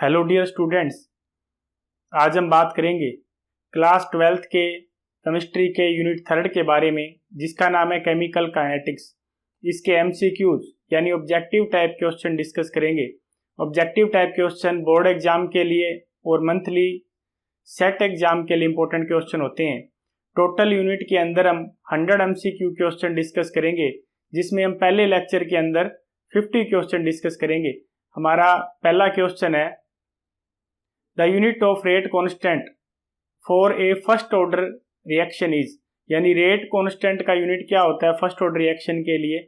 Hello dear students, आज हम बात करेंगे क्लास 12th के केमिस्ट्री के यूनिट 3 के बारे में, जिसका नाम है केमिकल काइनेटिक्स। इसके एमसीक्यूज यानी ऑब्जेक्टिव टाइप क्वेश्चन डिस्कस करेंगे। Objective type question board exam के लिए और मंथली सेट एग्जाम के लिए इंपॉर्टेंट क्वेश्चन होते हैं। टोटल यूनिट के अंदर हम 100 एमसीक्यू क्वेश्चन डिस्कस करेंगे, जिसमें हम पहले लेक्चर के अंदर 50 क्वेश्चन डिस्कस करेंगे। हमारा पहला क्वेश्चन है, the unit of rate constant for a first order reaction is, यानी रेट कांस्टेंट का यूनिट क्या होता है फर्स्ट ऑर्डर रिएक्शन के लिए।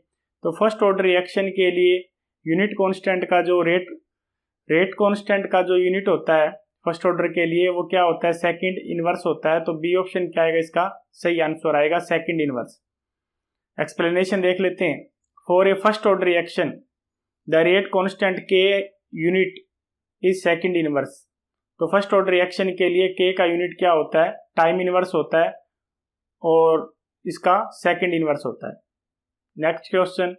तो फर्स्ट ऑर्डर रिएक्शन के लिए यूनिट कांस्टेंट का जो रेट कांस्टेंट का जो यूनिट होता है फर्स्ट ऑर्डर के लिए, वो क्या होता है, सेकंड इनवर्स होता है। तो बी ऑप्शन क्या आएगा, इसका सही आंसर आएगा सेकंड इनवर्स। एक्सप्लेनेशन देख लेते हैं। For a first order reaction the rate constant के यूनिट इज सेकंड इनवर्स। तो फर्स्ट ऑर्डर रिएक्शन के लिए के का यूनिट क्या होता है, टाइम इनवर्स होता है, और इसका सेकंड इनवर्स होता है। Next question,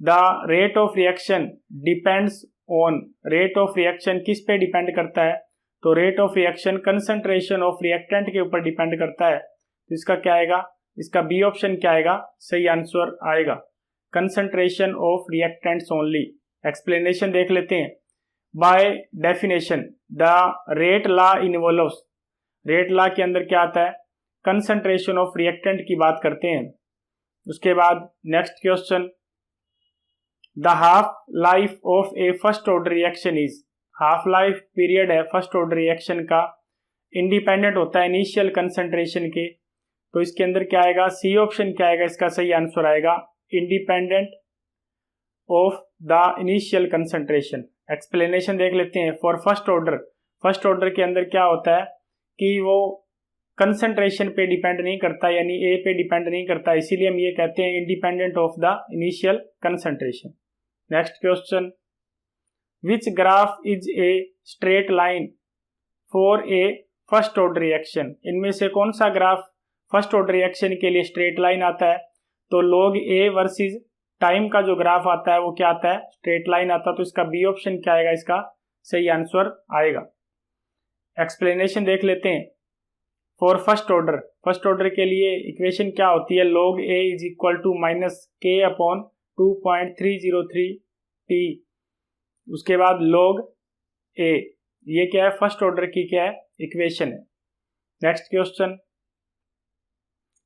the rate of reaction depends on, rate of reaction किस पे डिपेंड करता है। तो rate of reaction concentration of reactant के ऊपर डिपेंड करता है। तो इसका क्या आएगा, इसका बी ऑप्शन क्या आएगा, सही आंसर आएगा concentration of reactants only. Explanation देख लेते हैं। By definition the rate law involves, rate law के अंदर क्या आता है, कंसंट्रेशन ऑफ रिएक्टेंट की बात करते हैं। उसके बाद next question, the half life of A first order reaction is, half life period है फर्स्ट ऑर्डर रिएक्शन का, इंडिपेंडेंट होता है इनिशियल कंसंट्रेशन के। तो इसके अंदर क्या आएगा, सी ऑप्शन क्या आएगा, इसका सही आंसर आएगा independent of the initial concentration. Explanation देख लेते हैं। For first order, first order के अंदर क्या होता है कि वो कंसंट्रेशन पे डिपेंड नहीं करता, यानी ए पे डिपेंड नहीं करता, इसीलिए हम ये कहते हैं independent of the initial concentration. Next question, which graph is a straight line for a first order reaction, इनमें से कौन सा ग्राफ फर्स्ट ऑर्डर रिएक्शन के लिए स्ट्रेट लाइन आता है। तो लॉग ए वर्सेस टाइम का जो ग्राफ आता है वो क्या आता है, स्ट्रेट लाइन आता है। तो इसका बी ऑप्शन क्या आएगा, इसका सही आंसर आएगा। एक्सप्लेनेशन देख लेते हैं। For first order, first order के लिए इक्वेशन क्या होती है, log a is equal to minus k upon 2.303 t. उसके बाद लॉग ए, ये क्या है, फर्स्ट ऑर्डर की क्या है, इक्वेशन है। Next question,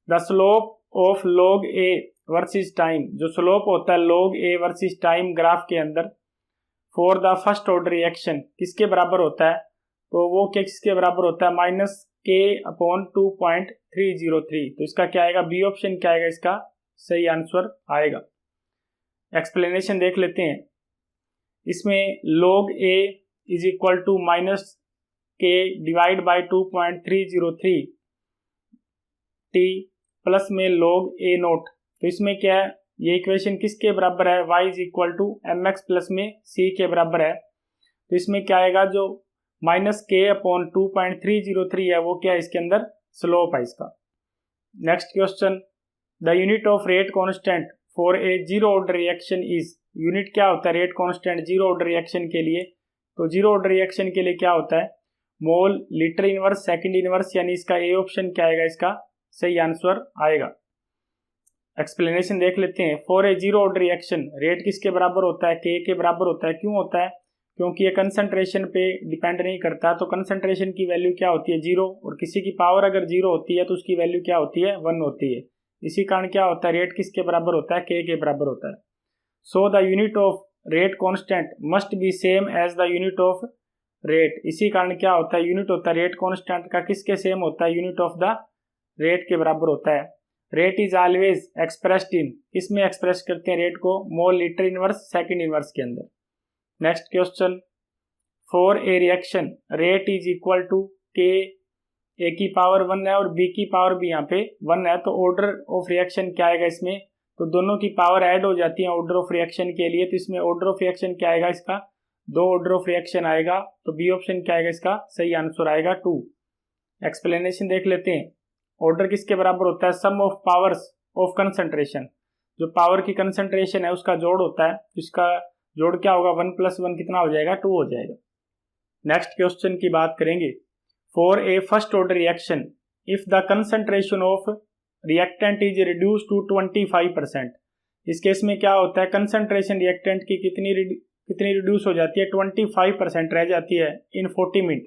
the slope of log A versus time, जो स्लोप होता है log A versus time graph के अंदर for the first order reaction किसके बराबर होता है। तो वो क्या किसके बराबर होता है, माइनस के अपॉन 2.303। तो इसका क्या आएगा, बी ऑप्शन क्या आएगा, इसका सही आंसर आएगा। एक्सप्लेनेशन देख लेते हैं। इसमें log a is equal to minus k divide by 2.303 t plus में लॉग ए नोट। तो इसमें क्या है, ये इक्वेशन किसके बराबर है, y is equal to m x plus में c के बराबर है। तो इसमें क्या आएगा, जो माइनस के अपॉन 2.303 है वो क्या है, इसके अंदर स्लोप है इसका। Next question, the unit of rate constant for a zero order reaction is, unit क्या होता है rate constant zero order reaction के लिए। तो जीरो ऑर्डर रिएक्शन के लिए क्या होता है, mole litre inverse second inverse, यानी इसका ए ऑप्शन क्या आएगा, इसका सही आंसर आएगा। एक्सप्लेनेशन देख लेते हैं। For A zero order reaction rate किसके बराबर होता है, के बराबर होता है। क्यों होता है, क्योंकि ये कंसंट्रेशन पे डिपेंड नहीं करता। तो कंसंट्रेशन की वैल्यू क्या होती है, जीरो, और किसी की पावर अगर जीरो होती है तो उसकी वैल्यू क्या होती है, 1 होती है। इसी कारण क्या होता है, रेट किसके बराबर होता है, के बराबर होता है। So the unit of rate constant must be same as the unit of rate. इसी कारण क्या होता है, यूनिट होता है रेट कॉन्स्टेंट का किसके सेम होता है, यूनिट ऑफ द रेट के बराबर होता है। Rate is always expressed in, किसमें एक्सप्रेस करते हैं रेट को, mole litre inverse second inverse के अंदर। Next question, for a reaction rate is equal to k, a की पावर 1 है और बी की पावर भी यहाँ पे 1 है। तो ऑर्डर ऑफ रिएक्शन क्या आएगा इसमें, तो दोनों की पावर ऐड हो जाती है ऑर्डर ऑफ रिएक्शन के लिए। तो इसमें ऑर्डर ऑफ रिएक्शन क्या आएगा, इसका 2 ऑर्डर ऑफ रिएक्शन आएगा। तो बी ऑप्शन क्या आएगा, इसका सही आंसर आएगा 2। एक्सप्लेनेशन देख लेते हैं। ऑर्डर किसके बराबर होता है, सम ऑफ पावर्स ऑफ कंसंट्रेशन, जो पावर की कंसंट्रेशन है उसका जोड़ होता है। इसका जोड़ क्या होगा, 1 + 1 कितना हो जाएगा, 2 हो जाएगा। नेक्स्ट क्वेश्चन की बात करेंगे। For a first order reaction if the concentration of reactant is reduce to 25%, इस केस में क्या होता है, कंसंट्रेशन रिएक्टेंट की कितनी रिड्यूस हो जाती है, 25% रह जाती है in 40 minute.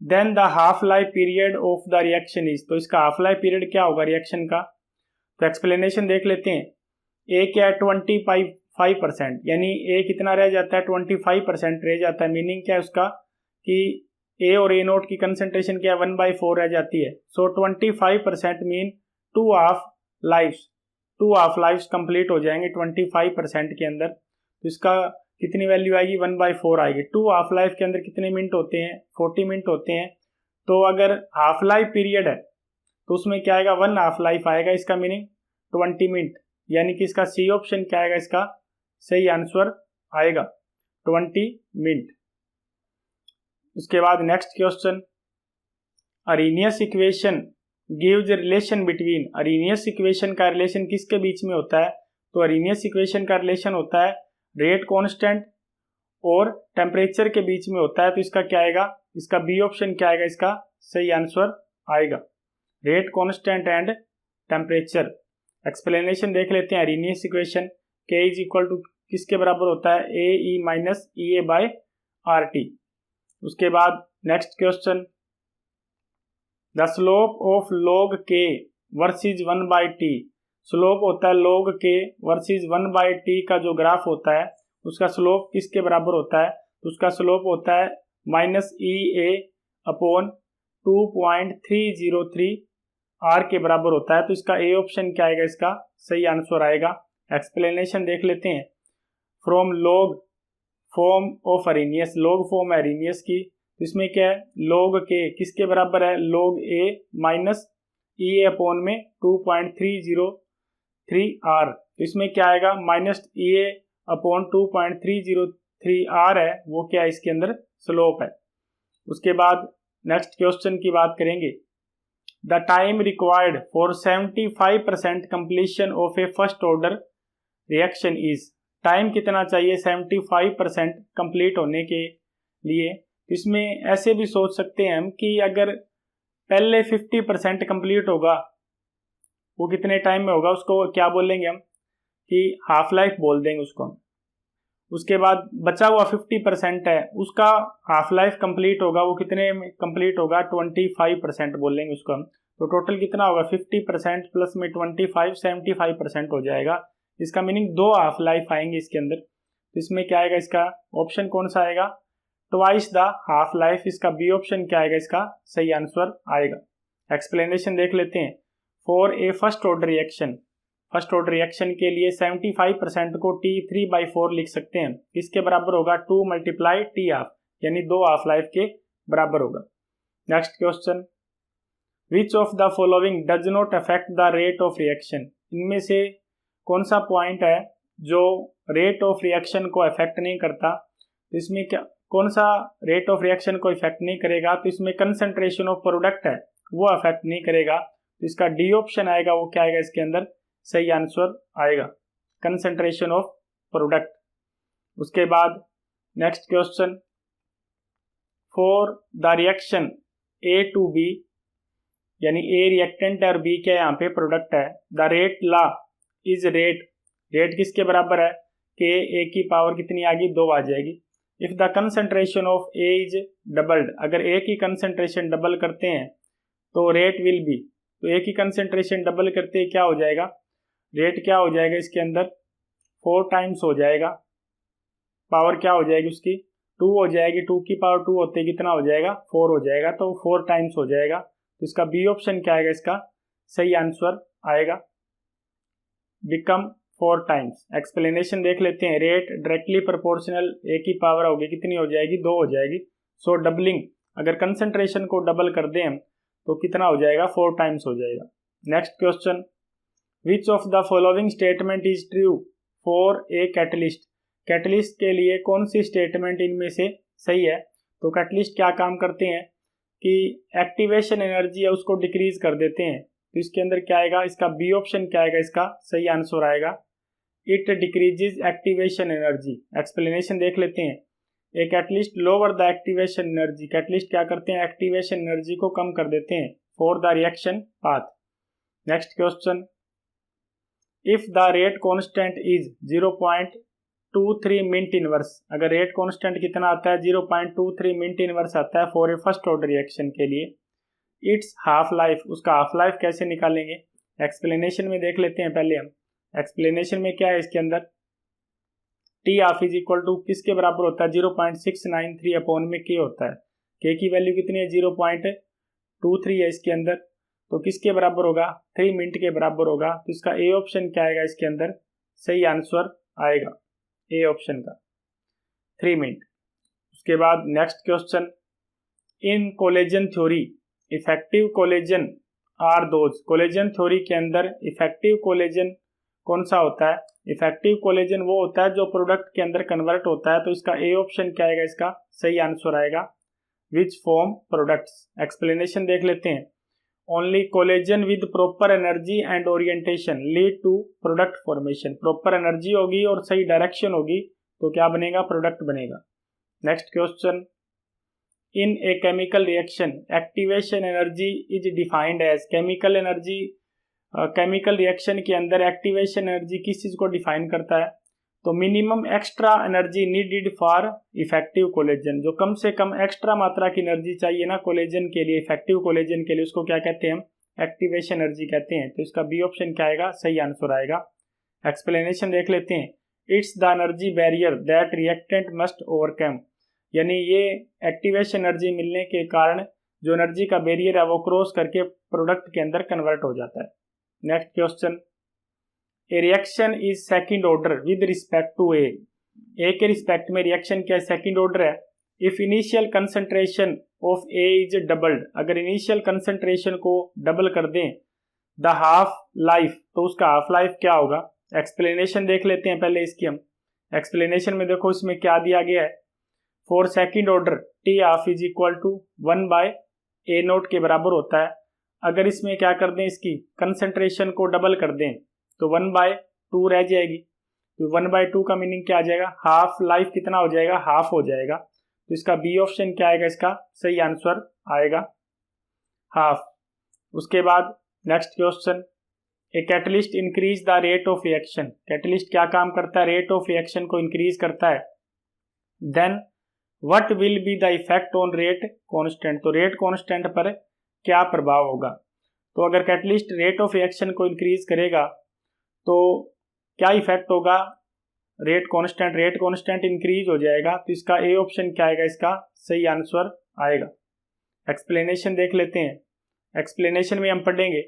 Then the half life period of the reaction is, तो इसका हाफ लाइफ पीरियड क्या होगा रिएक्शन का, तो एक्सप्लेनेशन देख लेते हैं। ए क्या है 25%, यानी ए कितना रह जाता है 25% रह जाता है, मीनिंग क्या है उसका कि ए और ए नोट की कंसंट्रेशन क्या 1/4 रह जाती है। सो 25% मीन 2 हाफ लाइफ्स कंप्लीट हो जाएंगे 25% के अंदर। तो इसका कितनी वैल्यू आएगी 1/4 आएगी। 2 हाफ लाइफ के अंदर कितने मिनट होते हैं 40 मिनट होते हैं। तो अगर हाफ लाइफ पीरियड है तो उसमें क्या आएगा 1 हाफ लाइफ आएगा, इसका मीनिंग 20 मिनट, यानी कि इसका सी ऑप्शन क्या आएगा, इसका सही आंसर आएगा 20 मिनट। उसके बाद next question, Arrhenius equation gives relation between, Arrhenius equation का रिलेशन किसके बीच में होता है, तो अरेनियस इक्वेशन का रिलेशन होता है रेट कांस्टेंट और टेम्परेचर के बीच में होता है। तो इसका क्या आएगा, इसका बी ऑप्शन क्या आएगा, इसका सही आंसर आएगा rate constant and temperature. Explanation देख लेते हैं। अरेनियस इक्वेशन के इज इक्वल टू किसके बराबर होता है, ए ई माइनस ई ए बाय आर टी। उसके बाद next question, the slope of log k versus 1/t, slope होता है log k वर्सेज 1/t का जो ग्राफ होता है उसका स्लोप किसके बराबर होता है, तो उसका स्लोप होता है -EA/2.303 r के बराबर होता है। तो इसका ए ऑप्शन क्या आएगा, इसका सही आंसर आएगा। एक्सप्लेनेशन देख लेते हैं। From log form of Arrhenius, log form है अरेनियस की, तो इसमें क्या है log k किसके बराबर है, log a minus EA upon में 2.303 r। तो इसमें क्या आएगा -EA अपॉन 2.303 r है, वो क्या है इसके अंदर स्लोप है। उसके बाद नेक्स्ट क्वेश्चन की बात करेंगे। The time required for 75% completion of A first order reaction is, time कितना चाहिए 75% कंप्लीट होने के लिए। इसमें ऐसे भी सोच सकते हैं हम कि अगर पहले 50% कंप्लीट होगा वो कितने टाइम में होगा, उसको क्या बोलेंगे हम कि हाफ लाइफ बोल देंगे उसको हम। उसके बाद बचा हुआ 50% है उसका हाफ लाइफ कंप्लीट होगा, वो कितने में कंप्लीट होगा 25% बोलेंगे उसको हम। तो टोटल कितना होगा 50% प्लस में 25 75% हो जाएगा। इसका मीनिंग 2 हाफ लाइफ आएंगे इसके अंदर। तो इसमें क्या आएगा, इसका ऑप्शन कौन सा आएगा, ट्वाइस द हाफ लाइफ, इसका बी ऑप्शन क्या आएगा, इसका सही आंसर आएगा। एक्सप्लेनेशन देख लेते हैं। For a first order reaction, first order reaction के लिए 75% को T3/4 लिख सकते हैं, इसके बराबर होगा 2 × T हाफ, यानी 2 हाफ लाइफ के बराबर होगा। Next question, which of the following does not affect the rate of reaction, इनमें से कौन सा पॉइंट है जो रेट ऑफ रिएक्शन को अफेक्ट नहीं करता। तो इसमें क्या कौन सा रेट ऑफ रिएक्शन को इफेक्ट नहीं करेगा, तो इसमें कंसंट्रेशन ऑफ प्रोडक्ट है वो अफेक्ट नहीं करेगा। तो इसका डी ऑप्शन आएगा, वो क्या आएगा इसके अंदर सही आंसर आएगा कंसंट्रेशन ऑफ प्रोडक्ट। उसके बाद next question, for the reaction a to b, यानी ए रिएक्टेंट है और बी क्या यहाँ पे प्रोडक्ट है। The rate law is rate, rate किसके बराबर है के ए की पावर कितनी आ गई 2 आ जाएगी। If the concentration of A is doubled, अगर ए की कंसंट्रेशन डबल करते हैं तो रेट विल बी, तो ए की कंसंट्रेशन डबल करते हैं क्या हो जाएगा, रेट क्या हो जाएगा इसके अंदर 4 टाइम्स हो जाएगा, पावर क्या हो जाएगी उसकी 2 हो जाएगी, 2 की पावर 2 होते कितना हो जाएगा 4 हो जाएगा, तो 4 टाइम्स हो जाएगा। तो इसका बी ऑप्शन क्या आएगा, इसका सही आंसर आएगा बिकम 4 टाइम्स। एक्सप्लेनेशन देख लेते हैं। रेट डायरेक्टली प्रोपोर्शनल ए की पावर होगी कितनी हो जाएगी 2 हो जाएगी। सो डबलिंग, अगर कंसंट्रेशन को डबल कर दें हम तो कितना हो जाएगा 4 टाइम्स हो जाएगा। Next question, which of the following statement is true for a catalyst, catalyst के लिए कौन सी स्टेटमेंट इनमें से सही है। तो कैटलिस्ट क्या काम करते हैं कि एक्टिवेशन एनर्जी है उसको डिक्रीज कर देते हैं। तो इसके अंदर क्या आएगा, इसका बी ऑप्शन क्या आएगा, इसका सही आंसर आएगा it decreases activation energy. Explanation देख लेते हैं। A catalyst lower the activation energy, catalyst क्या करते हैं, एक्टिवेशन एनर्जी को कम कर देते हैं for the reaction path. Next question, if the rate constant is 0.23 minute inverse, अगर रेट कांस्टेंट कितना आता है 0.23 मिनट इनवर्स आता है for a first order reaction के लिए, इट्स हाफ लाइफ, उसका हाफ लाइफ कैसे निकालेंगे, एक्सप्लेनेशन में देख लेते हैं पहले हम। एक्सप्लेनेशन में क्या है इसके अंदर, t half is equal to किसके बराबर होता है 0.693 अपॉन में के होता है, के की वैल्यू कितनी है 0.23 है इसके अंदर, तो किसके बराबर होगा 3 मिनट के बराबर होगा। तो इसका ए ऑप्शन क्या आएगा इसके अंदर, सही आंसर आएगा ए ऑप्शन का 3 मिनट। उसके बाद next question, in collision theory effective collision are those, collision theory के अंदर इफेक्टिव कोलेजन कौन सा होता है, इफेक्टिव कोलेजन वो होता है जो प्रोडक्ट के अंदर कन्वर्ट होता है। तो इसका ए ऑप्शन क्या आएगा, इसका सही आंसर आएगा विच फॉर्म प्रोडक्ट्स। एक्सप्लेनेशन देख लेते हैं, only collision with proper energy and orientation lead to product formation, proper energy होगी और सही डायरेक्शन होगी तो क्या बनेगा, प्रोडक्ट बनेगा। Next question, in a chemical reaction activation energy is defined as, chemical energy chemical reaction के अंदर एक्टिवेशन एनर्जी किस चीज को डिफाइन करता है, तो minimum extra energy needed for effective collagen, जो कम से कम एक्स्ट्रा मात्रा की एनर्जी चाहिए ना कोलेजन के लिए, इफेक्टिव कोलेजन के लिए, उसको क्या कहते हैं हम, एक्टिवेशन एनर्जी कहते हैं। तो इसका बी ऑप्शन क्या आएगा, सही आंसर आएगा। एक्सप्लेनेशन देख लेते हैं, it's the energy barrier that reactant must overcome, यानी ये एक्टिवेशन एनर्जी मिलने के कारण जो एनर्जी का बैरियर है वो क्रॉस करके प्रोडक्ट के अंदर कन्वर्ट हो जाता है। Next question, A reaction is second order with respect to A, A के रिस्पेक्ट में रिएक्शन क्या सेकंड ऑर्डर है, if initial concentration of A is doubled, अगर इनिशियल कंसंट्रेशन को डबल कर दें, द हाफ लाइफ, तो उसका हाफ लाइफ क्या होगा। एक्सप्लेनेशन देख लेते हैं पहले इसकी हम। एक्सप्लेनेशन में देखो इसमें क्या दिया गया है, for second order t half is equal to 1/a0 के बराबर होता है। अगर इसमें क्या कर दें, इसकी कंसंट्रेशन को डबल कर दें तो 1/2 रह जाएगी, तो 1/2 का मीनिंग क्या आ जाएगा, हाफ लाइफ कितना हो जाएगा, हाफ हो जाएगा। तो इसका बी ऑप्शन क्या आएगा, इसका सही आंसर आएगा हाफ। उसके बाद next question, a catalyst increase the rate of reaction, catalyst क्या काम करता है, रेट ऑफ रिएक्शन को इंक्रीज करता है। Then what will be the effect on rate constant, तो रेट कांस्टेंट पर क्या प्रभाव होगा। तो अगर कैटलिस्ट रेट ऑफ रिएक्शन को इंक्रीज करेगा तो क्या इफेक्ट होगा, रेट कांस्टेंट इंक्रीज हो जाएगा। तो इसका ए ऑप्शन क्या आएगा, इसका सही आंसर आएगा। एक्सप्लेनेशन देख लेते हैं। एक्सप्लेनेशन में हम पढ़ेंगे,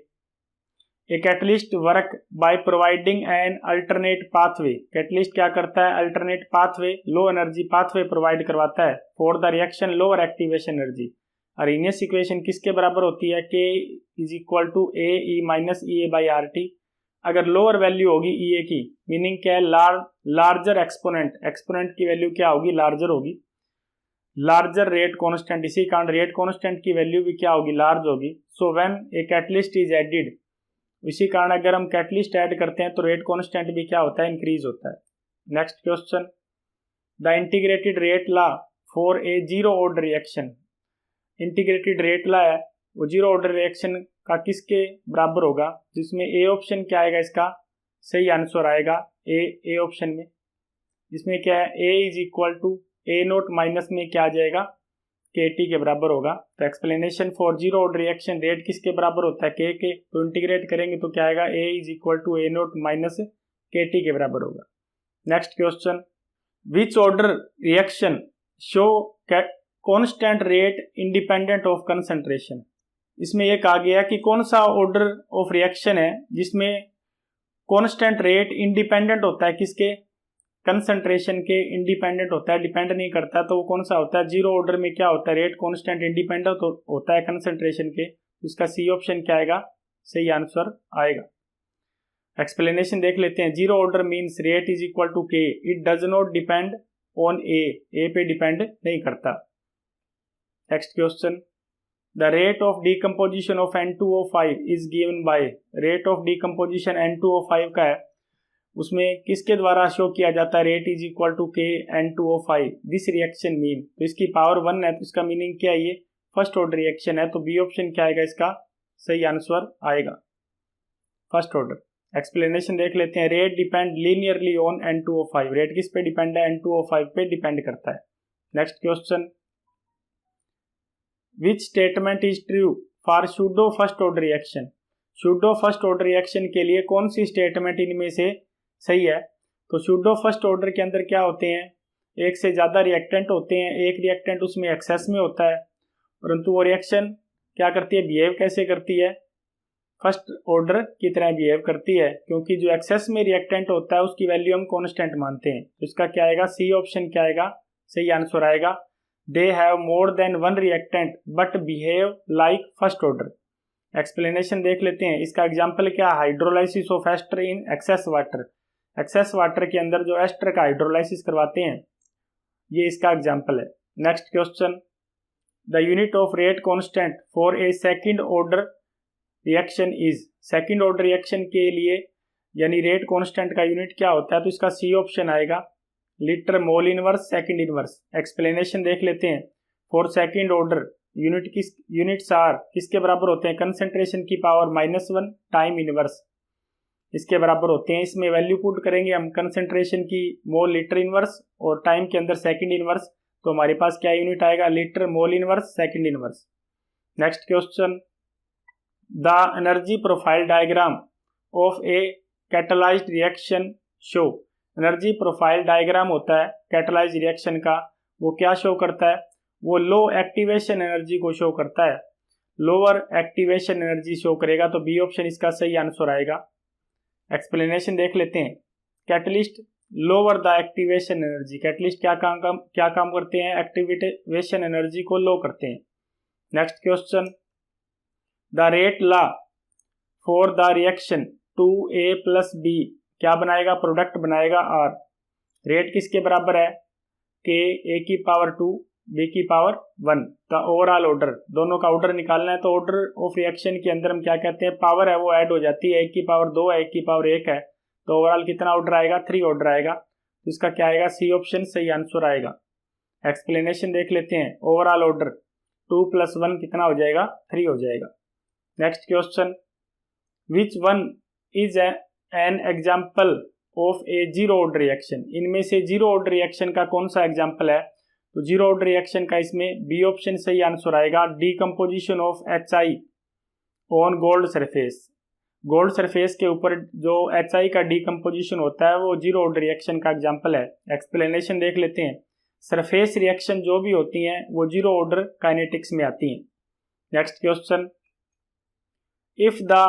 a catalyst work by providing an alternate pathway, catalyst क्या करता है, alternate pathway, low energy pathway provide करवाता है for the reaction lower activation energy. Arrhenius equation किसके बराबर होती है, k is equal to a e minus E a by r t. अगर लोअर वैल्यू होगी ई ए की, मीनिंग क्या है, लार्जर एक्सपोनेंट, एक्सपोनेंट की वैल्यू क्या होगी, लार्जर होगी, लार्जर रेट कांस्टेंट, इसी कारण रेट कांस्टेंट की वैल्यू भी क्या होगी, लार्ज होगी। So when a catalyst is added, इसी कारण अगर हम कैटलिस्ट ऐड करते हैं तो रेट कांस्टेंट भी क्या होता है, इंक्रीज होता है। Next question, the integrated rate law for a zero order reaction, integrated rate law है वो जीरो ऑर्डर रिएक्शन का किसके बराबर होगा, जिसमें ए ऑप्शन क्या आएगा, इसका सही आंसर आएगा ए ऑप्शन में। इसमें क्या है, A is equal to A naught minus में क्या आ जाएगा, के टी के बराबर होगा। तो explanation for zero order reaction rate किसके बराबर होता है, के, तो इंटीग्रेट करेंगे तो क्या आएगा, A is equal to A naught minus K T के बराबर होगा। Next question, which order reaction show constant rate independent of concentration, इसमें यह कहा गया कि कौन सा ऑर्डर ऑफ रिएक्शन है जिसमें कांस्टेंट रेट इंडिपेंडेंट होता है, किसके, कंसंट्रेशन के इंडिपेंडेंट होता है, डिपेंड नहीं करता, तो वो कौन सा होता है, जीरो ऑर्डर में क्या होता है, रेट कांस्टेंट इंडिपेंडेंट होता है कंसंट्रेशन के। इसका सी ऑप्शन क्या आएगा, सही आंसर आएगा। एक्सप्लेनेशन देख लेते हैं, zero order means rate is equal to K, it does not depend on A पे डिपेंड नहीं करता। Next question, the rate of decomposition of N2O5 is given by, rate of decomposition N2O5 का है उसमें किसके द्वारा शो किया जाता है, रेट इज इक्वल टू के N2O5 दिस रिएक्शन मीन। तो इसकी पावर 1 है तो इसका मीनिंग क्या है, ये फर्स्ट ऑर्डर रिएक्शन है, तो बी ऑप्शन क्या आएगा, इसका सही आंसर आएगा फर्स्ट ऑर्डर। एक्सप्लेनेशन देख लेते हैं। Rate depend linearly on N2O5, rate किस पे डिपेंड है, N2O5 पे डिपेंड करता है। Next question, which statement is true for pseudo first order reaction. Pseudo first order reaction के लिए कौन सी स्टेटमेंट इनमें से सही है। तो सूडो फर्स्ट ऑर्डर के अंदर क्या होते हैं, एक से ज़्यादा रिएक्टेंट होते हैं, एक रिएक्टेंट उसमें एक्सेस में होता है, परंतु वो रिएक्शन क्या करती है, बिहेव कैसे करती है, फर्स्ट ऑर्डर की तरह बिहेव करती है, क्योंकि जो एक्सेस में रिएक्टेंट होता है उसकी वैल्यू हम कांस्टेंट मानते हैं। तो इसका क्या आएगा, सी ऑप्शन क्या आएगा, सही आंसर आएगा। They have more than one reactant but behave like first order. Explanation देख लेते हैं। इसका एग्जाम्पल क्या, hydrolysis of ester in excess water. Excess water के अंदर जो एस्टर का हाइड्रोलाइसिस करवाते हैं, ये इसका एग्जाम्पल है। Next question, the unit of rate constant for a second order reaction is. Second order reaction के लिए यानी रेट कांस्टेंट का यूनिट क्या होता है, तो इसका सी ऑप्शन आएगा, litre mole inverse second inverse. Explanation देख लेते हैं। For second order units are किसके बराबर होते हैं, कंसंट्रेशन की पावर -1 टाइम इनवर्स इसके बराबर होते हैं। इसमें वैल्यू पुट करेंगे हम कंसंट्रेशन की मोल लीटर इनवर्स और टाइम के अंदर सेकंड इनवर्स, तो हमारे पास क्या यूनिट आएगा, litre mole inverse second inverse. Next question, the energy profile diagram of A catalysed reaction show. Energy profile diagram होता है कैटलाइज्ड रिएक्शन का, वो क्या शो करता है, वो लो एक्टिवेशन एनर्जी को शो करता है, लोअर एक्टिवेशन एनर्जी शो करेगा, तो बी ऑप्शन इसका सही आंसर आएगा। एक्सप्लेनेशन देख लेते हैं। Catalyst lower the activation energy, catalyst क्या काम करते हैं, एक्टिवेशन एनर्जी को लो करते हैं। Next question, the rate law for the reaction 2A + B क्या बनाएगा, प्रोडक्ट बनाएगा R। रेट किसके बराबर है, के A की पावर 2 B की पावर 1। द ओवरऑल ऑर्डर, दोनों का ऑर्डर निकालना है, तो ऑर्डर ऑफ रिएक्शन के अंदर हम क्या कहते हैं, पावर है वो ऐड हो जाती है, 1 की पावर 2 है, 1 की पावर 1 है, तो ओवरऑल कितना ऑर्डर आएगा, 3 ऑर्डर आएगा। तो इसका क्या आएगा, सी ऑप्शन सही आंसर आएगा। एक्सप्लेनेशन देख लेते हैं। ओवरऑल ऑर्डर 2 + 1 कितना हो जाएगा, 3 हो जाएगा। Next question, which one is an example of a zero order reaction. इनमें से जीरो ऑर्डर रिएक्शन का कौन सा एग्जाम्पल है, तो जीरो ऑर्डर रिएक्शन का इसमें बी ऑप्शन सही आंसर आएगा, decomposition of HI on gold surface. Gold surface के ऊपर जो HI का डीकम्पोजिशन होता है वो जीरो ऑर्डर रिएक्शन का एग्जाम्पल है। एक्सप्लेनेशन देख लेते हैं। सरफेस रिएक्शन जो भी होती हैं वो जीरो ऑर्डर काइनेटिक्स में आती हैं। Next question, if the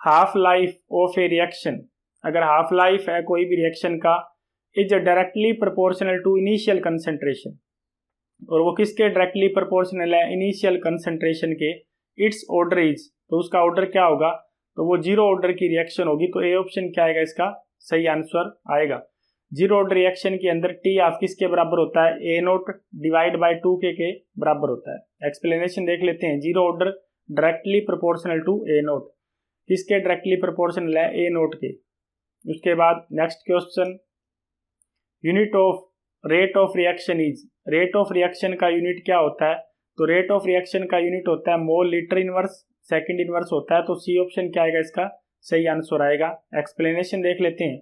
half life of a reaction, अगर हाफ लाइफ है कोई भी रिएक्शन का, is directly proportional to initial concentration, और वो किसके डायरेक्टली प्रोपोर्शनल है, इनिशियल कंसंट्रेशन के, इट्स ऑर्डर इज, तो उसका ऑर्डर क्या होगा, तो वो जीरो ऑर्डर की रिएक्शन होगी। तो ए ऑप्शन क्या आएगा, इसका सही आंसर आएगा। जीरो ऑर्डर रिएक्शन के अंदर टी ऑफ किसके बराबर होता है, A0 / 2K के बराबर होता है। एक्सप्लेनेशन देख लेते हैं। Zero order directly proportional to A0, किसके डायरेक्टली प्रोपोर्शनल है, A0 के। उसके बाद next question, unit of rate of reaction is, rate of reaction का यूनिट क्या होता है, तो रेट ऑफ रिएक्शन का यूनिट होता है mole litre inverse second inverse होता है, तो सी ऑप्शन क्या आएगा, इसका सही आंसर आएगा। एक्सप्लेनेशन देख लेते हैं।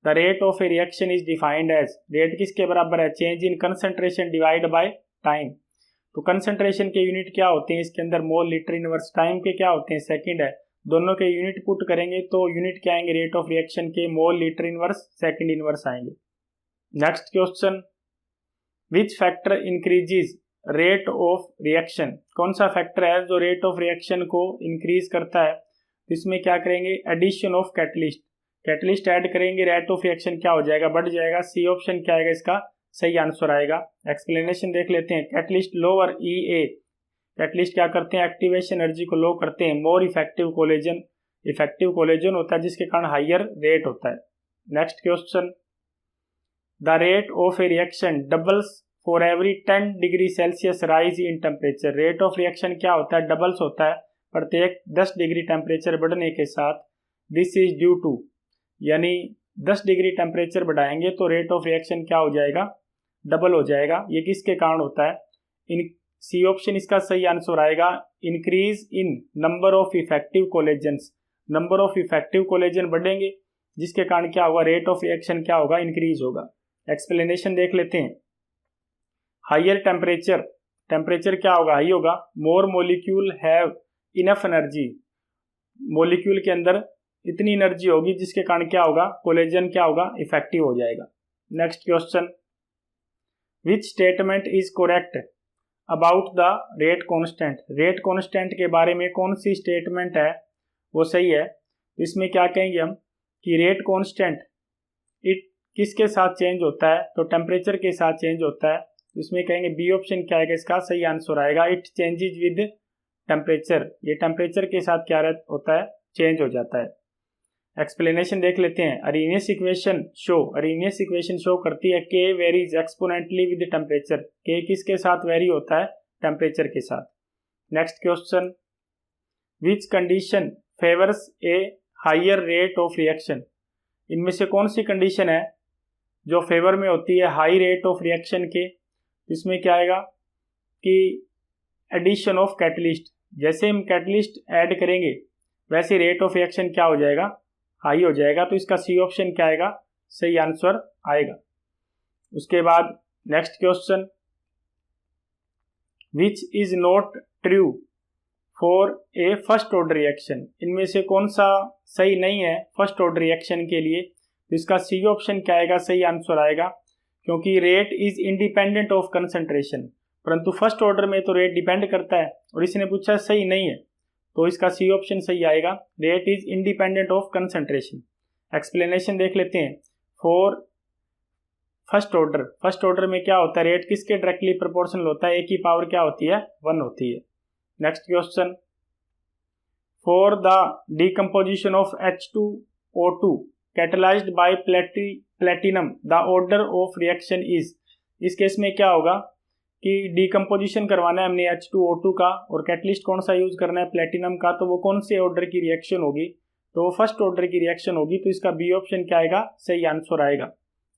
The rate of a reaction is defined as, rate किसके बराबर है, change in concentration divide by time. तो कंसंट्रेशन के यूनिट क्या होते हैं इसके अंदर, मोल लीटर इनवर्स, टाइम के क्या होते हैं, सेकंड है, दोनों के यूनिट पुट करेंगे तो यूनिट क्या आएंगे, रेट ऑफ रिएक्शन के mole litre inverse second inverse आएंगे। Next question, which factor increases rate of reaction, कौन सा फैक्टर है जो रेट ऑफ रिएक्शन को इंक्रीज करता है, इसमें क्या करेंगे, addition of catalyst, catalyst add करेंगे, रेट ऑफ रिएक्शन क्या हो जाएगा, बढ़ जाएगा। सी ऑप्शन क्या आएगा, इसका सही आंसर आएगा। एक्सप्लेनेशन देख लेते हैं। कैटलिस्ट लोअर EA, कैटलिस्ट क्या करते हैं, एक्टिवेशन एनर्जी को लो करते हैं। मोर इफेक्टिव कोलेजन होता है जिसके कारण हाइयर रेट होता है। Next question, the rate of a reaction doubles for every 10 degree Celsius rise in temperature. Rate of reaction क्या होता है, डबल्स होता है प्रत्येक 10 डिग्री टेम्परेचर बढ़ने के साथ। दिस इज ड्यू टू, यानी 10 डिग्री टेम्परेचर बढ़ाएंगे तो रेट ऑफ रिएक्शन क्या हो जाएगा, डबल हो जाएगा। ये किसके कारण होता है, इन सी ऑप्शन इसका सही आंसर आएगा, increase in number of effective collisions. Number of effective collision बढ़ेंगे जिसके कारण क्या होगा, रेट ऑफ रिएक्शन क्या होगा, इंक्रीज होगा। एक्सप्लेनेशन देख लेते हैं। हायर टेम्परेचर, टेम्परेचर क्या होगा, हाई होगा, more molecule have enough energy, molecule के अंदर इतनी एनर्जी होगी जिसके कारण क्या होगा, कोलेजन क्या होगा, इफेक्टिव हो जाएगा। Next question, which statement is correct about the rate constant. Rate constant के बारे में कौन सी स्टेटमेंट है वो सही है। इसमें क्या कहेंगे हम कि रेट कांस्टेंट इट किसके साथ चेंज होता है, तो टेम्परेचर के साथ चेंज होता है। इसमें कहेंगे बी ऑप्शन क्या है, इसका सही आंसर आएगा, इट चेंजेज विद टेम्परेचर। ये टेम्परेचर के साथ क्या होता है, चेंज हो जाता है। एक्सप्लेनेशन देख लेते हैं। Arrhenius equation show, Arrhenius equation show करती है के वेरीज एक्सपोनेंटली विद टेम्परेचर। के किसके साथ वेरी होता है, टेम्परेचर के साथ। Next question, which condition favours a higher rate of reaction. इनमें से कौन सी कंडीशन है जो फेवर में होती है हाई रेट ऑफ रिएक्शन के। इसमें क्या आएगा कि एडिशन ऑफ कैटलिस्ट, जैसे हम कैटलिस्ट ऐड करेंगे वैसे रेट ऑफ रिएक्शन क्या हो जाएगा, हाई हो जाएगा। तो इसका सी ऑप्शन क्या आएगा, सही आंसर आएगा। उसके बाद next question, which is not true for a first order reaction. इनमें से कौन सा सही नहीं है फर्स्ट ऑर्डर रिएक्शन के लिए। तो इसका सी ऑप्शन क्या आएगा, सही आंसर आएगा, क्योंकि rate is independent of concentration. परंतु फर्स्ट ऑर्डर में तो रेट डिपेंड करता है और इसने पूछा सही नहीं है, तो इसका सी ऑप्शन सही आएगा, rate is independent of concentration. Explanation देख लेते हैं। For first order, first order में क्या होता है, रेट किसके डायरेक्टली प्रोपोर्शनल होता है, ए की पावर क्या होती है, 1 होती है। Next question, for the decomposition of H2O2 catalysed by platinum the order of reaction is. इस केस में क्या होगा कि डिकम्पोजिशन करवाना है हमने H2O2 का और कैटलिस्ट कौन सा यूज करना है, प्लेटिनम का। तो वो कौन से ऑर्डर की रिएक्शन होगी, तो वो फर्स्ट ऑर्डर की रिएक्शन होगी। तो इसका बी ऑप्शन क्या आएगा, सही आंसर आएगा।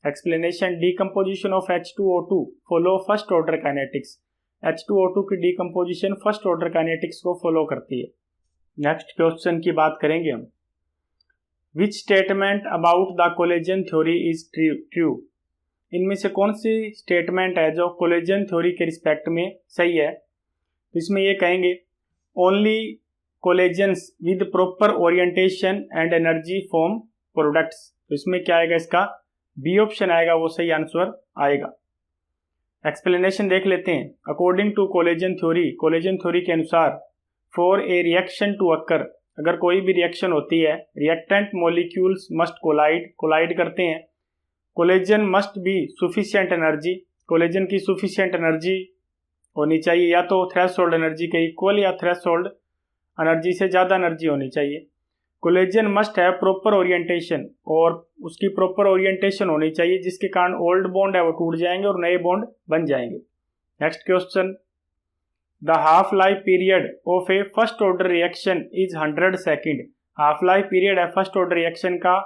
Explanation, decomposition of H2O2 follow first order kinetics. H2O2 की डिकम्पोजिशन फर्स्ट ऑर्डर काइनेटिक्स को फॉलो करती है। नेक्स्ट क्वेश्चन की बात करेंगे हम। Which statement about the collagen theory is true. इनमें से कौन सी स्टेटमेंट है जो कोलेजन थ्योरी के रिस्पेक्ट में सही है। तो इसमें ये कहेंगे, only collisions with proper orientation and energy form products. तो इसमें क्या आएगा, इसका बी ऑप्शन आएगा, वो सही आंसर आएगा। एक्सप्लेनेशन देख लेते हैं। According to collision theory, collision theory के अनुसार for a reaction to occur, अगर कोई भी रिएक्शन होती है, रिएक्टेंट मॉलिक्यूल्स मस्ट कोलाइड करते हैं। Collision must be sufficient energy, collision की सुफिशिएंट एनर्जी होनी चाहिए, या तो थ्रेशोल्ड एनर्जी के इक्वल या थ्रेशोल्ड एनर्जी से ज़्यादा एनर्जी होनी चाहिए। Collision must have proper orientation, और उसकी प्रॉपर ओरिएंटेशन होनी चाहिए जिसके कारण ओल्ड बॉन्ड है वो टूट जाएंगे और नए बॉन्ड बन जाएंगे। Next question, the half life period of A first order reaction is 100 second. Half life period है फर्स्ट ऑर्डर रिएक्शन का,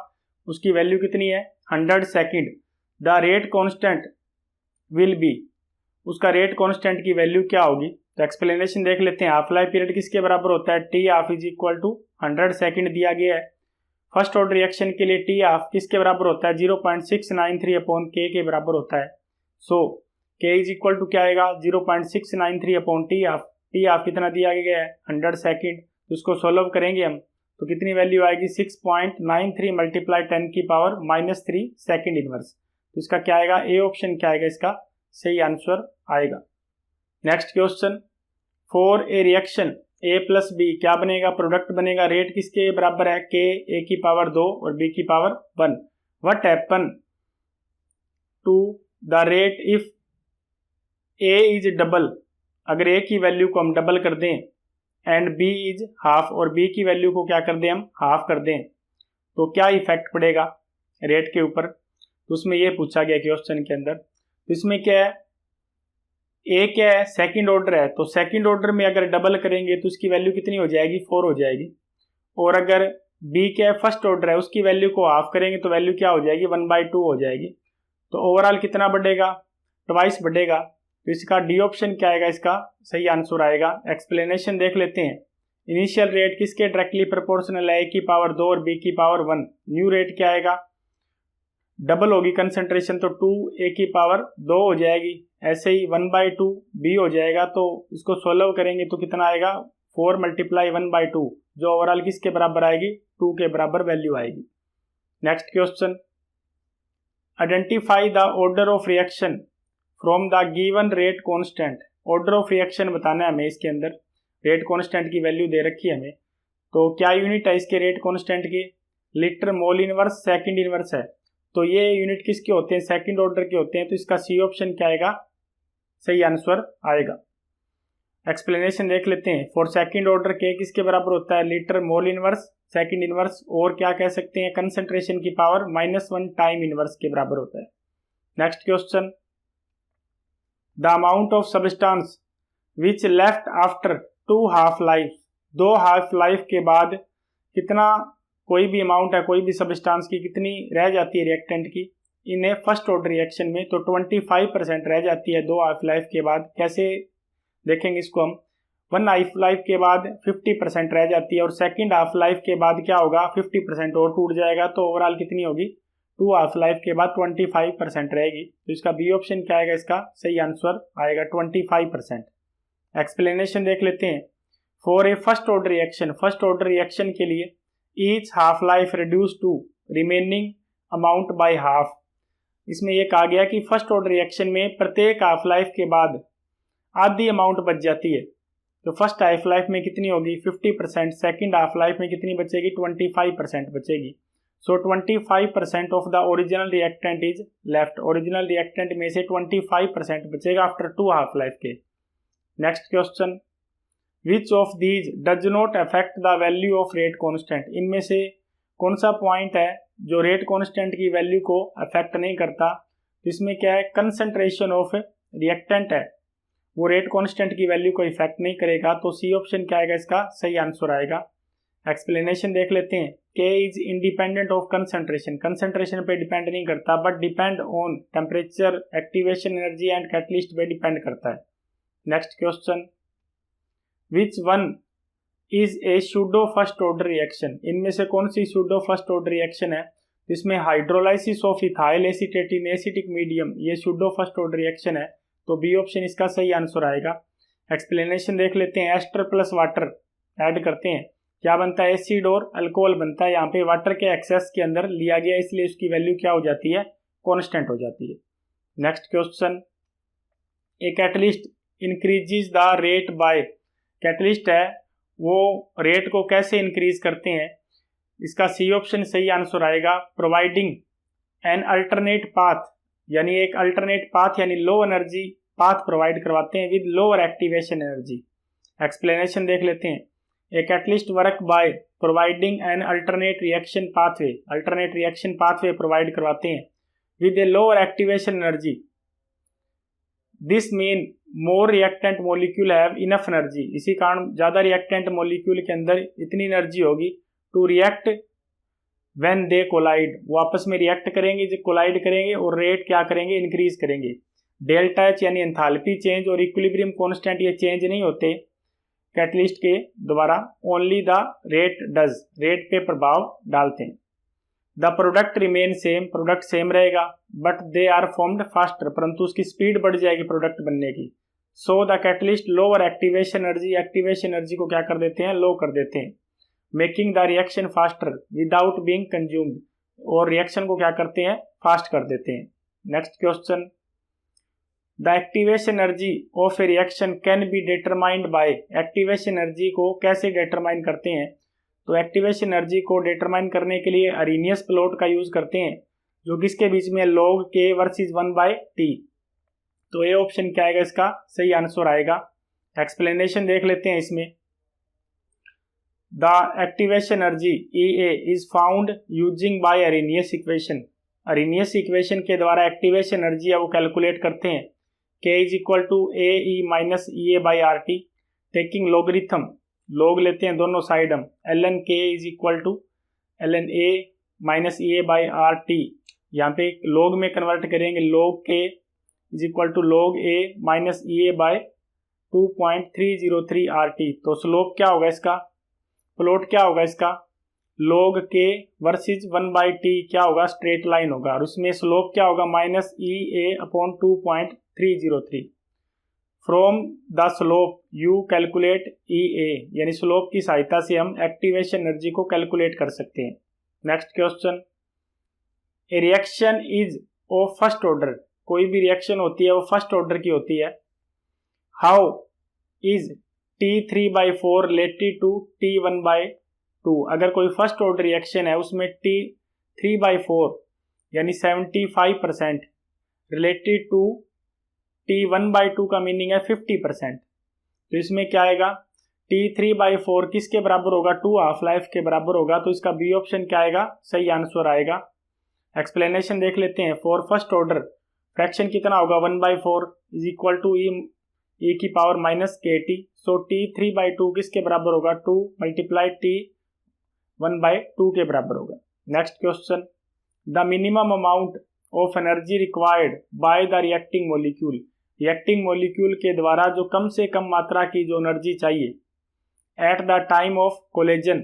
उसकी वैल्यू कितनी है, 100 second. The rate constant will be, उसका रेट कांस्टेंट की वैल्यू क्या होगी। तो एक्सप्लेनेशन देख लेते हैं। हाफ लाइफ पीरियड किसके बराबर होता है, t half is equal to 100 second दिया गया है। फर्स्ट ऑर्डर रिएक्शन के लिए टी हाफ किसके बराबर होता है, 0.693 अपॉन के बराबर होता है। सो के इज इक्वल टू क्या आएगा, 0.693 अपॉन टी हाफ कितना दिया गया है, 100 सेकेंड। तो इसको सोल्व करेंगे हम तो कितनी वैल्यू आएगी, 6.93 मल्टीप्लाई 10 की पावर -3 सेकेंड इनवर्स। तो इसका क्या आएगा, ए ऑप्शन क्या आएगा, इसका सही आंसर आएगा। Next question, for a reaction a plus b क्या बनेगा, प्रोडक्ट बनेगा। रेट किसके बराबर है, के ए की पावर 2 और बी की power 1। What happen to the rate if a is double, अगर ए की वैल्यू को हम डबल कर दें एंड बी इज हाफ, और बी की वैल्यू को क्या कर दें हम, हाफ कर दें, तो क्या इफेक्ट पड़ेगा रेट के ऊपर। तो उसमें ये पूछा गया क्वेश्चन के अंदर। तो इसमें क्या है, ए क्या है, सेकंड ऑर्डर है, तो सेकंड ऑर्डर में अगर डबल करेंगे तो उसकी वैल्यू कितनी हो जाएगी, 4 हो जाएगी। और अगर बी क्या है, फर्स्ट ऑर्डर है, उसकी वैल्यू को हाफ करेंगे तो वैल्यू क्या हो जाएगी, 1/2 हो जाएगी। तो ओवरऑल कितना बढ़ेगा, ट्वाइस बढ़ेगा। तो इसका डी ऑप्शन क्या आएगा, इसका सही आंसर आएगा। एक्सप्लेनेशन देख लेते हैं। इनिशियल रेट किसके डायरेक्टली प्रोपोर्शनल है, ए की पावर 2 और बी की पावर 1। न्यू रेट क्या आएगा, डबल होगी कंसंट्रेशन तो 2 ए की पावर 2 हो जाएगी। ऐसे ही 1/2 बी हो जाएगा। तो इसको सोल्व करेंगे तो कितना आएगा, 4 × 1/2, जो ओवरऑल किसके बराबर आएगी, 2 के बराबर वैल्यू आएगी। Next question, identify the order of reaction from the given rate constant. Order of reaction बताना है हमें, इसके अंदर रेट कांस्टेंट की वैल्यू दे रखी है हमें। तो क्या यूनिट है इसके रेट कांस्टेंट की, litre mole inverse second inverse है। तो ये यूनिट किसके होते हैं, सेकंड ऑर्डर के होते हैं। तो इसका सी ऑप्शन क्या आएगा, सही आंसर आएगा। एक्सप्लेनेशन देख लेते हैं। फॉर सेकंड ऑर्डर के किसके बराबर होता है, litre mole inverse second inverse, और क्या कह सकते हैं, कंसंट्रेशन की पावर -1 टाइम इनवर्स के बराबर होता है। Next question, the amount of substance which left after 2 half life. 2 half life के बाद कितना, कोई भी अमाउंट है कोई भी सब्सटेंस की कितनी रह जाती है रिएक्टेंट की, इन्हें फर्स्ट ऑर्डर रिएक्शन में तो 25% रह जाती है 2 हाफ लाइफ के बाद। कैसे देखेंगे इसको हम, 1 हाफ लाइफ के बाद 50% रह जाती है और सेकंड हाफ लाइफ के बाद क्या होगा, 50% और टूट जाएगा। तो ओवरऑल कितनी होगी, 2 हाफ लाइफ के बाद 25% रहेगी। तो इसका बी ऑप्शन क्या आएगा, इसका सही आंसर आएगा 25%। एक्सप्लेनेशन देख लेते हैं। For a first order reaction, first order reaction के लिए each half life reduce to remaining amount by half. इसमें यह कहा गया कि फर्स्ट ऑर्डर रिएक्शन में प्रत्येक हाफ लाइफ के बाद आधी अमाउंट बच जाती है। तो फर्स्ट हाफ लाइफ में कितनी होगी, 50%, सेकंड हाफ लाइफ में कितनी बचेगी, 25% बचेगी। सो 25% of the original reactant is left. Original reactant में से 25% बचेगा आफ्टर 2 हाफ लाइफ के। Next question, which of these does not affect the value of rate constant. इनमें से कौन सा पॉइंट है जो रेट कांस्टेंट की वैल्यू को अफेक्ट नहीं करता। तो इसमें क्या है, कंसंट्रेशन ऑफ रिएक्टेंट है, वो रेट कांस्टेंट की वैल्यू को इफेक्ट नहीं करेगा। तो सी ऑप्शन क्या आएगा, इसका सही आंसर आएगा। एक्सप्लेनेशन देख लेते हैं। के is independent of concentration, concentration पे डिपेंड नहीं करता but depend on temperature, activation energy and catalyst पे डिपेंड करता है। Next question, which one is a pseudo first order reaction. इनमें से कौन सी सूडो फर्स्ट ऑर्डर रिएक्शन है, इसमें hydrolysis of ethyl acetate in acetic medium, ये सूडो फर्स्ट ऑर्डर रिएक्शन है। तो बी ऑप्शन इसका सही आंसर आएगा। एक्सप्लेनेशन देख लेते हैं। एस्टर प्लस वाटर ऐड करते हैं, क्या बनता है, एसिड और अल्कोहल बनता है। यहाँ पे वाटर के एक्सेस के अंदर लिया गया, इसलिए उसकी वैल्यू क्या हो जाती है, कांस्टेंट हो जाती है। Next question, a catalyst increases the rate by. Catalyst है वो रेट को कैसे इंक्रीज करते हैं, इसका सी ऑप्शन सही आंसर आएगा। प्रोवाइडिंग एन अल्टरनेट पाथ, यानी एक अल्टरनेट पाथ यानी लो एनर्जी पाथ प्रोवाइड करवाते हैं with lower activation energy. Explanation देख लेते हैं। ए catalyst work by providing an alternate reaction pathway, alternate reaction pathway provide करवाते हैं with a lower activation energy. This mean more reactant molecule have enough energy, इसी कारण ज्यादा रिएक्टेंट मॉलिक्यूल के अंदर इतनी एनर्जी होगी to react when they collide, वो आपस में रिएक्ट करेंगे, जो कोलाइड करेंगे और रेट क्या करेंगे, इंक्रीज करेंगे। डेल्टा एच यानी एंथैल्पी चेंज और इक्विलिब्रियम कांस्टेंट ये चेंज नहीं होते कैटलिस्ट के द्वारा, only the rate does, rate पे प्रभाव डालते हैं। The product remain same, product same रहेगा but they are formed faster, परंतु उसकी स्पीड बढ़ जाएगी प्रोडक्ट बनने की। So the catalyst lower activation energy, activation energy को क्या कर देते हैं, लो कर देते हैं। Making the reaction faster without being consumed, और रिएक्शन को क्या करते हैं, फास्ट कर देते हैं। Next question, the activation energy of a reaction can be determined by. Activation energy को कैसे डिटरमाइन करते हैं, तो एक्टिवेशन एनर्जी को डिटरमाइन करने के लिए अरेनियस प्लॉट का यूज करते हैं, जो किसके बीच में, log k वर्सेस 1/t। तो ये ऑप्शन क्या आएगा, इसका सही आंसर आएगा। एक्सप्लेनेशन देख लेते हैं इसमें। The activation energy EA is found using by Arrhenius equation, Arrhenius equation के द्वारा एक्टिवेशन एनर्जी है वो कैलकुलेट करते हैं। K is equal to AE minus EA/RT, taking logarithm, log लेते हैं दोनों साइड हम, ln K is equal to ln a minus E a by r t, यहाँ पे log में कन्वर्ट करेंगे, log k is equal to log a minus E a by 2.303 r t. तो slope क्या होगा इसका, प्लॉट क्या होगा इसका, log k वर्सेज 1/t क्या होगा, स्ट्रेट लाइन होगा, और उसमें स्लोप क्या होगा, minus E A upon 2.303। From the slope you calculate E A, यानी स्लोप की सहायता से हम एक्टिवेशन एनर्जी को कैलकुलेट कर सकते हैं। Next question, A reaction is of first order, कोई भी रिएक्शन होती है वो फर्स्ट ऑर्डर की होती है। How is T3/4 related to T1/2, अगर कोई फर्स्ट ऑर्डर रिएक्शन है उसमें T3/4 यानी 75% रिलेटेड टू T1/2 का मीनिंग है 50%, तो इसमें क्या आएगा, T3/4 किसके बराबर होगा, 2 हाफ लाइफ के बराबर होगा, तो इसका बी ऑप्शन क्या आएगा, सही आंसर आएगा। एक्सप्लेनेशन देख लेते हैं। फॉर फर्स्ट ऑर्डर फ्रैक्शन कितना होगा, 1/4 इज इक्वल टू ई की पावर माइनस के टी, सो T3/2 किसके बराबर होगा, 2 मल्टीप्लाई T1/2 के बराबर होगा। Next question, the minimum amount of energy required by the reacting molecule, reacting molecule के द्वारा जो कम से कम मात्रा की जो एनर्जी चाहिए at the time of collision,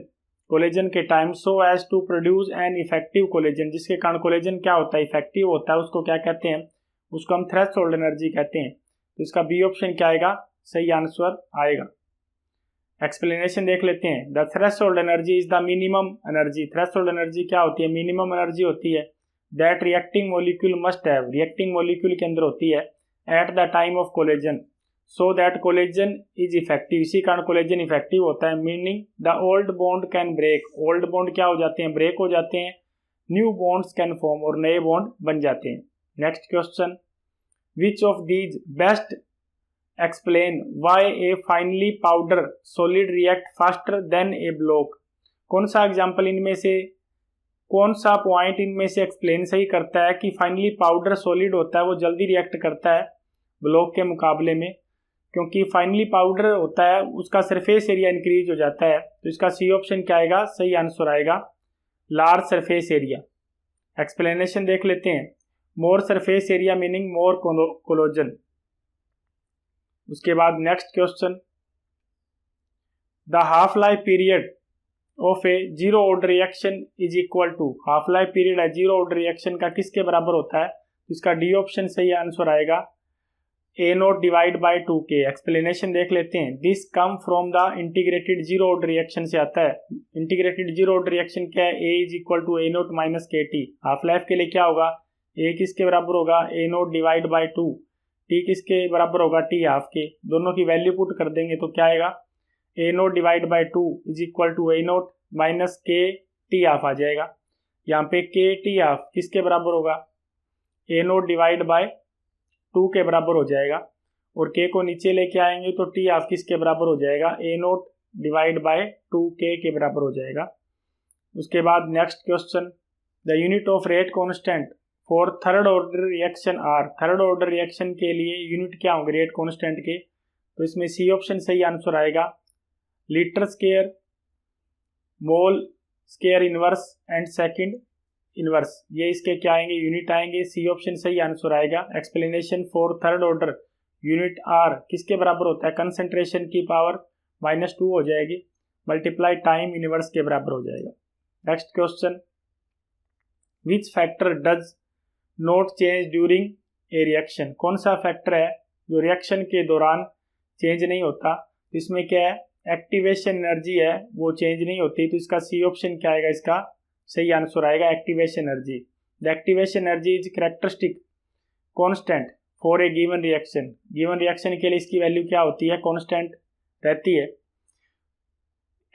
collision के time, so as to produce an effective collision, जिसके कारण कोलेजन क्या होता है, इफेक्टिव होता है, उसको क्या कहते हैं, उसको हम थ्रेशोल्ड एनर्जी कहते हैं। तो इसका बी ऑप्शन क्या आएगा, सही आंसर आएगा। एक्सप्लेनेशन देख लेते हैं। The threshold energy is the minimum energy, threshold energy क्या होती है, मिनिमम एनर्जी होती है that reacting molecule must have, reacting molecule के अंदर होती है at the time of collision, so that collision is effective, इसी कारण कोलेजन इफेक्टिव होता है। Meaning the old bond can break, old bond क्या हो जाते हैं, ब्रेक हो जाते हैं, न्यू बॉन्ड्स कैन फॉर्म, और नए बॉन्ड बन जाते हैं। Next question, which of these best explain why A finally powder solid react faster than A block, कौन सा एग्जाम्पल इनमें से, कौन सा पॉइंट इनमें से एक्सप्लेन सही करता है कि फाइनली पाउडर सॉलिड होता है वो जल्दी रिएक्ट करता है ब्लॉक के मुकाबले में, क्योंकि फाइनली पाउडर होता है उसका सरफेस एरिया इंक्रीज हो जाता है, तो इसका सी ऑप्शन क्या आएगा, सही आंसर आएगा लार्ज सरफेस एरिया। एक्सप्लेनेशन देख लेते हैं। More surface area meaning more collision. उसके बाद next question, the half life period of a zero order reaction is equal to, half life period है जीरो ऑर्डर रिएक्शन का किसके बराबर होता है, इसका डी ऑप्शन सही आंसर आएगा A0 divide by 2K। Explanation देख लेते हैं। This come from the integrated zero order reaction से आता है। इंटीग्रेटेड जीरो ऑर्डर रिएक्शन क्या है, A is equal to A0 minus KT। Half life के लिए क्या होगा, A किसके बराबर होगा, A0 डिवाइड बाई 2, T किसके बराबर होगा, T हाफ के, दोनों की वैल्यू पुट कर देंगे तो क्या आएगा, A0 divide by 2 is equal to A0 minus KT half आ जाएगा। यहाँ पे KT हाफ किसके बराबर होगा, A0 डिवाइड बाई 2 के बराबर हो जाएगा, और K को नीचे लेके आएंगे तो T हाफ किसके बराबर हो जाएगा, A0 डिवाइड बाई 2K के बराबर हो जाएगा। उसके बाद next question, the unit of rate constant for third order reaction are, third order reaction के लिए यूनिट क्या होंगे रेट कांस्टेंट के, तो इसमें सी ऑप्शन सही आंसर आएगा litre square, mole square inverse and second inverse, ये इसके क्या आएंगे, यूनिट आएंगे। सी ऑप्शन सही आंसर आएगा। Explanation for third order unit are किसके बराबर होता है, कंसंट्रेशन की पावर -2 हो जाएगी, मल्टीप्लाई टाइम इनवर्स के बराबर हो जाएगा। Next question, which factor does not change during a reaction, कौन सा फैक्टर है जो रिएक्शन के दौरान चेंज नहीं होता, इसमें क्या है, एक्टिवेशन एनर्जी है वो चेंज नहीं होती, तो इसका सी ऑप्शन क्या आएगा, इसका सही आंसर आएगा activation energy. The activation energy is characteristic constant for a given reaction, given reaction के लिए इसकी वैल्यू क्या होती है, कांस्टेंट रहती है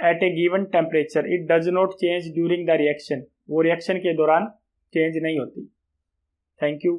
at a given temperature, it does not change during the reaction, वो रिएक्शन के दौरान चेंज नहीं होती। Thank you.